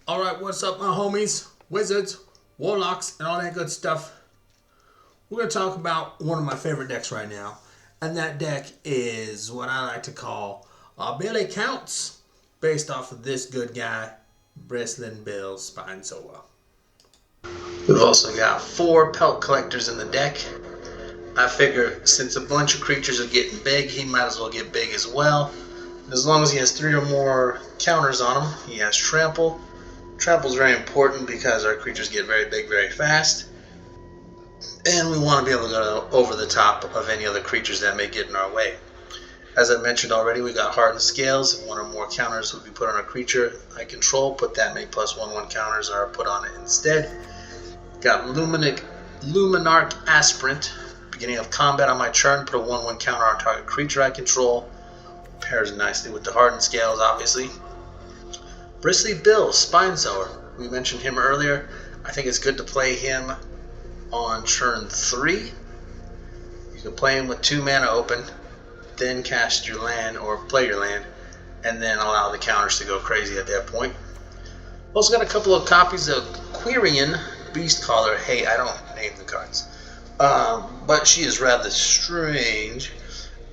Alright, what's up, my homies, wizards, warlocks, and all that good stuff? We're going to talk about one of my favorite decks right now. And that deck is what I like to call Billy Counts, based off of this good guy, Bristling Bill Spinesower. We've also got 4 pelt collectors in the deck. I figure since a bunch of creatures are getting big, he might as well get big as well. As long as he has 3 or more counters on him, he has Trample. Trample is very important because our creatures get very big very fast. And we want to be able to go over the top of any other creatures that may get in our way. As I mentioned already, we got hardened scales. If 1 or more counters would be put on a creature I control, put that make +1/1 counters are put on it instead. Got Luminarch Aspirant. Beginning of combat on my turn, put a 1/1 counter on target creature I control. Pairs nicely with the hardened scales, obviously. Bristly Bill Spinesower. We mentioned him earlier. I think it's good to play him on turn 3. You can play him with 2 mana open, then cast your land or play your land, and then allow the counters to go crazy at that point. Also got a couple of copies of Quirion Beastcaller. Hey, I don't name the cards. But she is rather strange.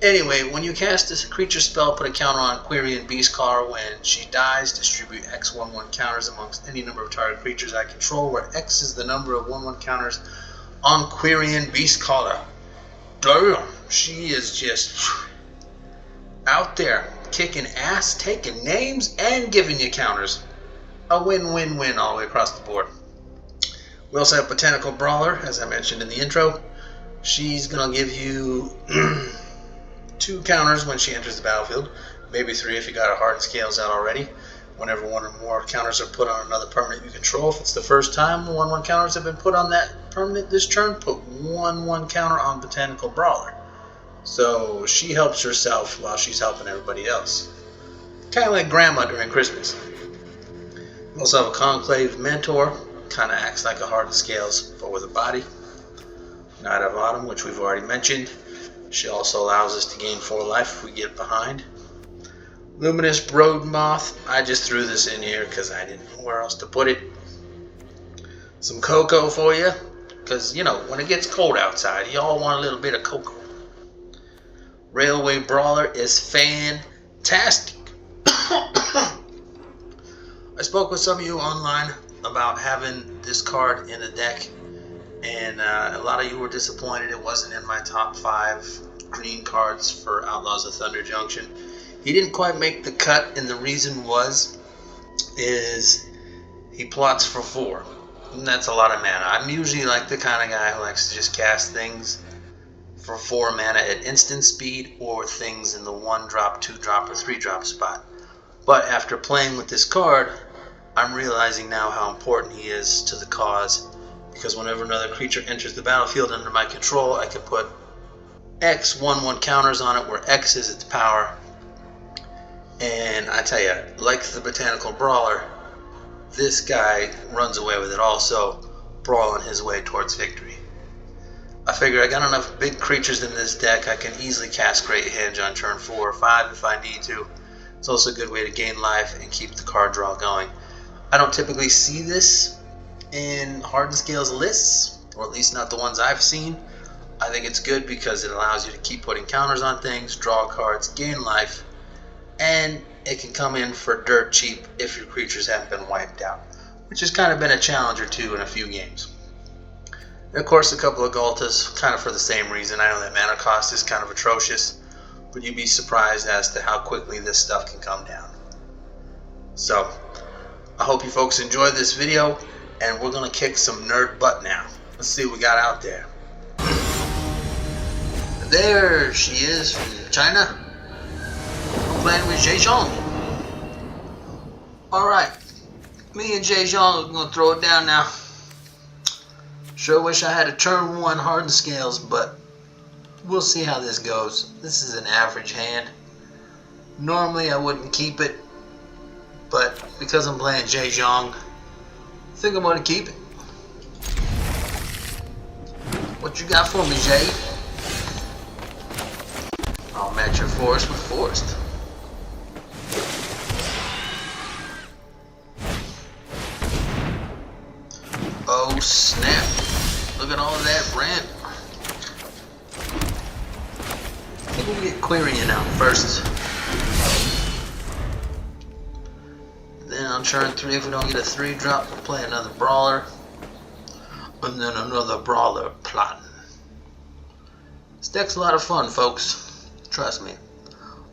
Anyway, when you cast this creature spell, put a counter on Quirion Beastcaller. When she dies, distribute X 1/1 counters amongst any number of target creatures I control, where X is the number of 1/1 counters on Quirion Beastcaller. Damn, she is just out there kicking ass, taking names, and giving you counters. A win-win-win all the way across the board. We also have Botanical Brawler, as I mentioned in the intro. She's going to give you 2 counters when she enters the battlefield, maybe 3 if you got a hardened scales out already. Whenever 1 or more counters are put on another permanent you control, if it's the first time 1/1 counters have been put on that permanent this turn, put 1/1 counter on Botanical Brawler. So she helps herself while she's helping everybody else. Kind of like Grandma during Christmas. We also have a Conclave Mentor, kind of acts like a hardened scales but with a body. Knight of Autumn, which we've already mentioned. She also allows us to gain 4 life if we get behind. Luminous Brood Moth. I just threw this in here because I didn't know where else to put it. Some cocoa for you, because, you know, when it gets cold outside, you all want a little bit of cocoa. Railway Brawler is fantastic. I spoke with some of you online about having this card in the deck, and a lot of you were disappointed it wasn't in my top 5 green cards for Outlaws of Thunder Junction. He didn't quite make the cut, and the reason is he plots for 4, and that's a lot of mana. I'm usually like the kind of guy who likes to just cast things for 4 mana at instant speed, or things in the 1-drop, 2-drop, or 3-drop spot. But after playing with this card, I'm realizing now how important he is to the cause, because whenever another creature enters the battlefield under my control, I can put X 1/1 counters on it, where X is its power. And I tell you, like the Botanical Brawler, this guy runs away with it also, brawling his way towards victory. I figure I got enough big creatures in this deck, I can easily cast Great Henge on turn 4 or 5 if I need to. It's also a good way to gain life and keep the card draw going. I don't typically see this in hardened scales lists, or at least not the ones I've seen. I think it's good because it allows you to keep putting counters on things, draw cards, gain life, and it can come in for dirt cheap if your creatures haven't been wiped out, which has kind of been a challenge or 2 in a few games. And of course, a couple of Galtas, kind of for the same reason. I know that mana cost is kind of atrocious, but you'd be surprised as to how quickly this stuff can come down. So, I hope you folks enjoyed this video, and we're going to kick some nerd butt now. Let's see what we got out there. There she is from China. I'm playing with Zhejiang. Alright, me and Zhejiang are going to throw it down now. Sure wish I had a turn 1 hardened scales, but we'll see how this goes. This is an average hand. Normally I wouldn't keep it, but because I'm playing Zhejiang, I think I'm going to keep it. What you got for me, Jay? I'll match your forest with forest. Oh snap. Look at all of that rent. I think we'll get Quarian out first. Then on turn 3, if we don't get a 3-drop, we'll play another brawler. And then another brawler plotting. This deck's a lot of fun, folks. Trust me.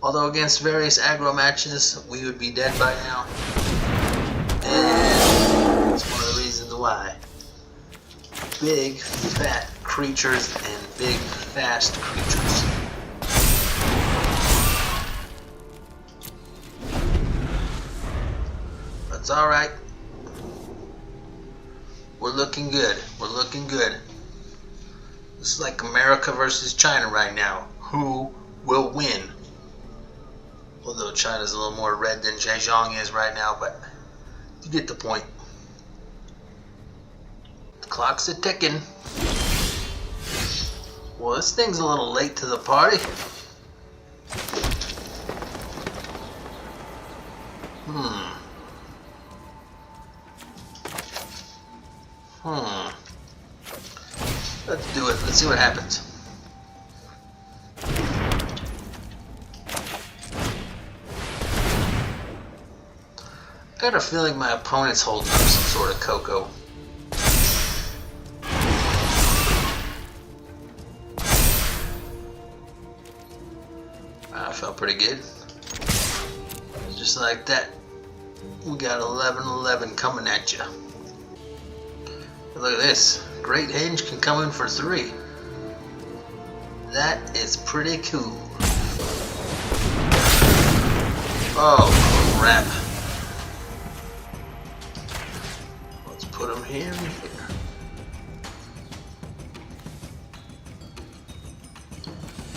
Although against various aggro matches, we would be dead by now. And that's one of the reasons why. Big, fat creatures and big, fast creatures. That's alright. We're looking good. We're looking good. This is like America versus China right now. Who will win? Although China's a little more red than Zhejiang is right now, but you get the point. The clock's a ticking. Well, this thing's a little late to the party. Let's do it. Let's see what happens. I got a feeling my opponent's holding up some sort of cocoa. I felt pretty good. Just like that. We got 11-11 coming at you. Look at this. Great Hinge can come in for 3. That is pretty cool. Oh, crap. Let's put him here and here.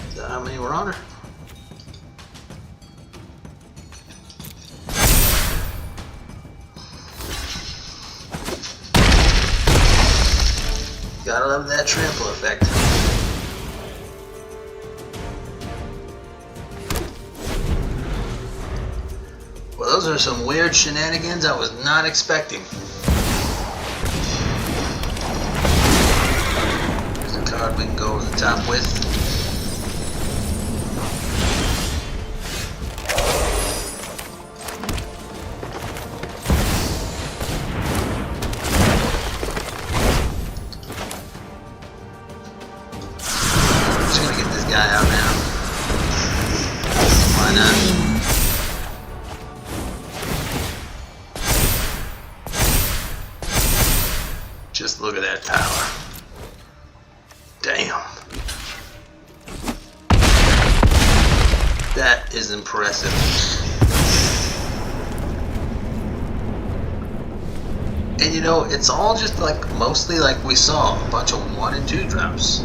Is that how many were on her? Gotta love that trample effect. Well, those are some weird shenanigans I was not expecting. Here's a card we can go over the top with. Out now. Why not? Just look at that power. Damn. That is impressive. And you know, it's all just like mostly like we saw a bunch of 1 and 2 drops.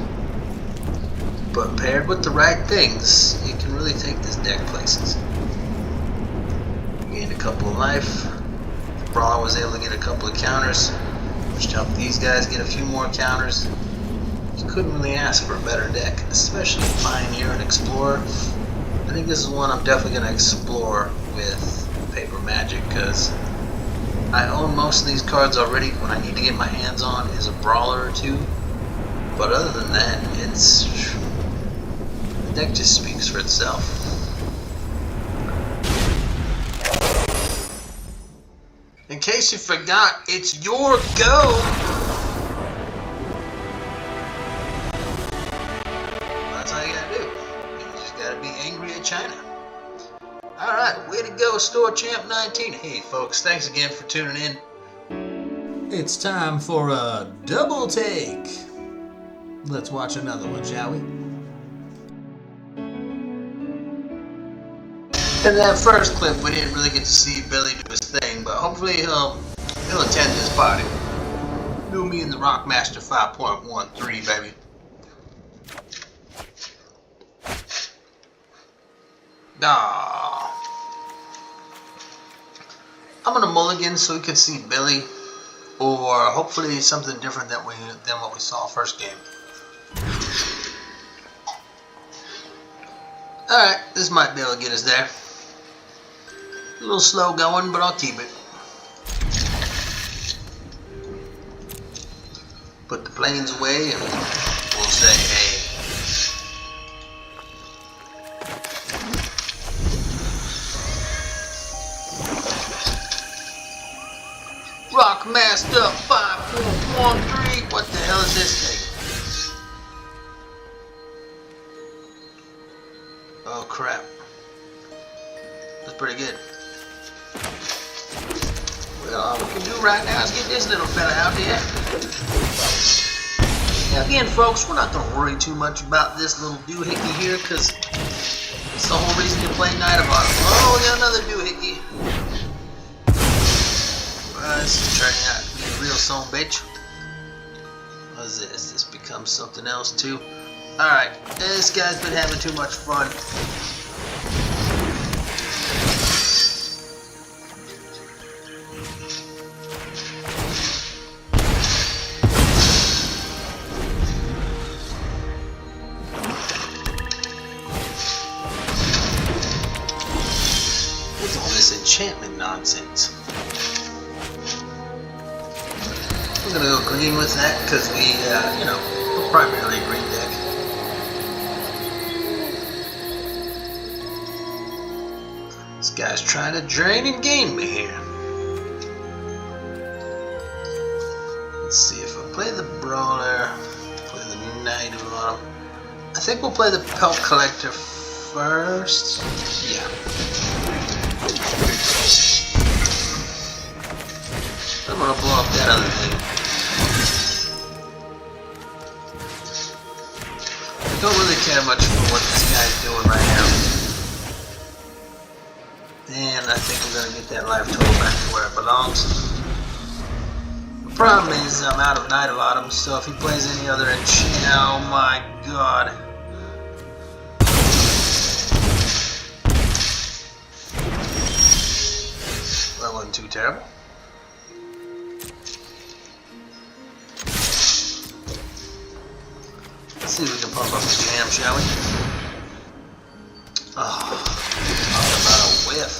But paired with the right things, you can really take this deck places. Gained a couple of life. The Brawler was able to get a couple of counters, which helped these guys get a few more counters. You couldn't really ask for a better deck, especially Pioneer and Explorer. I think this is one I'm definitely going to explore with Paper Magic, because I own most of these cards already. What I need to get my hands on is a Brawler or 2. But other than that, the deck just speaks for itself. In case you forgot, it's your go! That's all you gotta do. You just gotta be angry at China. Alright, way to go, Store Champ 19. Hey folks, thanks again for tuning in. It's time for a double take. Let's watch another one, shall we? In that first clip, we didn't really get to see Billy do his thing, but hopefully he'll attend this party. Do me and the Rockmaster 5.13, baby. I'm gonna mulligan so we can see Billy, or hopefully something different than what we saw first game. Alright, this might be able to get us there. A little slow going, but I'll keep it. put the planes away, and we'll say hey. Rock Master 5413. What the hell is this thing? Oh crap. That's pretty good. Well, all we can do right now is get this little fella out here. Now again, folks, we're not going to worry too much about this little doohickey here, because it's the whole reason to play Night of Autumn. Oh, we got another doohickey. This is turning out to be a real son bitch. What is this? This becomes something else too. Alright, this guy's been having too much fun. What's all this enchantment nonsense? We're gonna go green with that because we, we're primarily a green deck. This guy's trying to drain and gain me here. Let's see if I play the Brawler, play the Knight of Autumn. I think we'll play the Pelt Collector first. Yeah. I'm gonna blow up that other thing. Don't really care much for what this guy's doing right now. And I think we're gonna get that life total back to where it belongs. The problem is I'm out of Night of Autumn, so if he plays any other enchant, oh my god. That wasn't too terrible. Let's see if we can pump up the jam, shall we? Oh, talk about a whiff.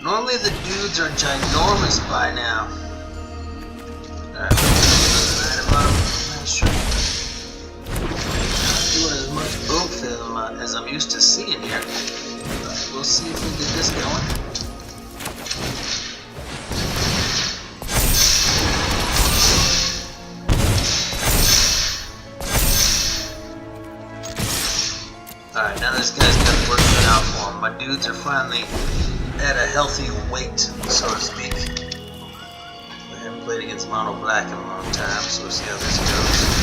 Normally the dudes are ginormous by now. Alright, not doing as much oomph as I'm used to seeing here. We'll see if we can get this going. Alright, now this guy's got the work cut out for him. My dudes are finally at a healthy weight, so to speak. I haven't played against mono black in a long time, so we'll see how this goes.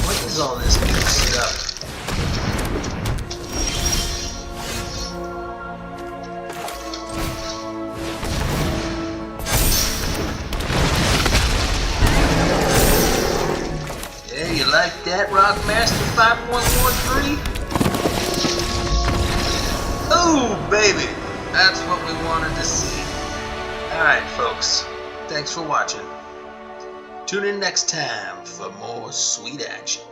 What is all this good stuff? Like that, Rock Master 5113? Oh, baby! That's what we wanted to see. Alright, folks. Thanks for watching. Tune in next time for more sweet action.